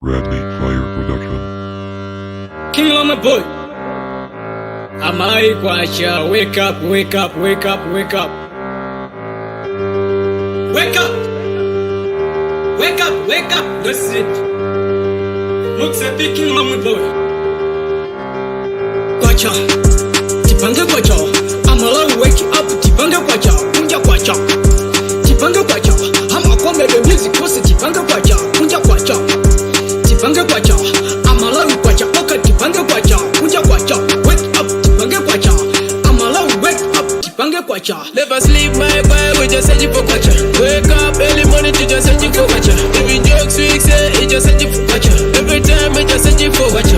Bradley Fire Production. King Lama Boy. Amai Kwacha, wake up, wake up, wake up, wake up. Wake up! Wake up, wake up, that's it. Muksepi King Lama Boy. Kwacha, Tipange Kwacha. Amala wake up, Tipange Kwacha, Punja Kwacha. Tipange Kwacha, Hamakwame the music was Tipange Kwacha, Punja Kwacha. Tipange Kwacha, Amala Kwacha, Oka Tipange Kwacha, Punja Kwacha. Wake up, Tipange Kwacha. Amala wake up, Tipange Kwacha. Never sleep, my boy, we just searching for Kwacha. Wake up early morning to just searching for Kwacha. Every joke we say, it just searching for Kwacha. Every time we just searching for Kwacha.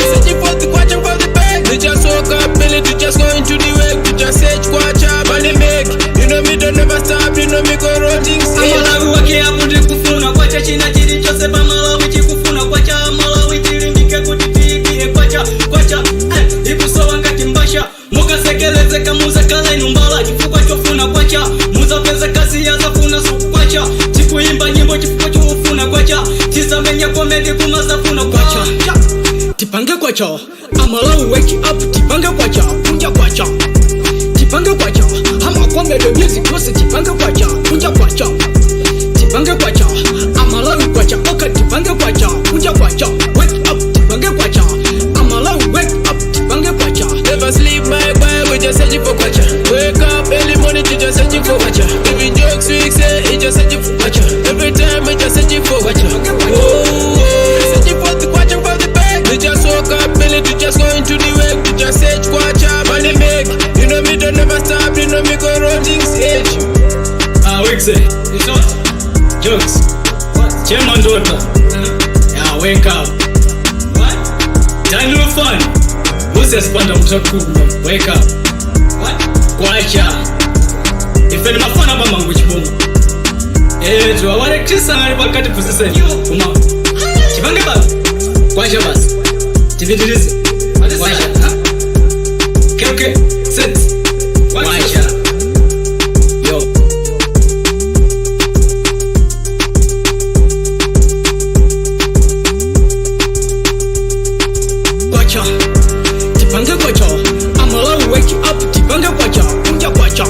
Searching for the Kwacha for the bag. We just woke up early to just go into the work. To just search Kwacha, money make. You know me don't never stop, you know me go roll things. Amala wake up, Kufuna Kwacha, China Chiri Joseph Amala wichi Kufuna Kwacha, Amala wichi Rindike Kutiti Kwacha, Kwacha, Ibuso Wangati Mbasha. Muka sekeleze kamuza kala inumbala. Chifukwa chofuna Kwacha, muza peza kasi ya zafuna su Kwacha. Chikuimba nyimbo chifukwa chofuna Kwacha. Tisamenya komedi kumazafuna Kwacha. Tipange Kwacha, Amala wake up, Tipange Kwacha, Punja Kwacha. Tipange Kwacha, Hamakwame the music was Tipange Kwacha, Punja Kwacha. Tipange Kwacha, Amala Kwacha, Oka Tipange Kwacha, Punja Kwacha. Wake up, Tipange Kwacha, Amala wake up, Tipange Kwacha. Never sleep, my boy, we just searching for Kwacha. Wake up early morning to just searching for Kwacha. Every jokes we say, it just searching for Kwacha. Every time we just searching for Kwacha. Searching for the Kwacha for the bag. We just woke up early to just go into the work. To just search Kwacha, money make. You know me don't never stop, you know me go roll things age. Wixe, it's not jokes. What? Chairman daughter. Yeah, wake up. What? Time to fun. Who's a spanda mtaku? Wake up. What? Kwacha. If any mafana bama nguchibomu. Tuwa wale kisa na wakati pusise. Kuma. Chipange basi. Kwacha basi. Tibidilize. Kwacha. Okay. Sit. Kwacha. Yo. Kwacha, Tipange Kwacha, Amala wake up, Tipange Kwacha, Punja Kwacha.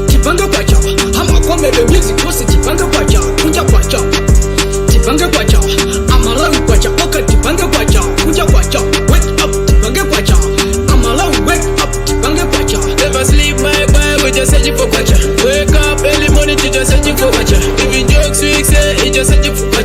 Tipange Kwacha, Hamakwame the music was Tipange Kwacha, Punja Kwacha. Tipange Kwacha, Amala Kwacha, Oka Tipange Kwacha, Punja Kwacha. Wake up, Tipange Kwacha, Amala wake up, Tipange Kwacha. Never sleep, my boy, we just searching for Kwacha. Wake up early morning to just searching for Kwacha. Every jokes we say, it just searching for Kwacha.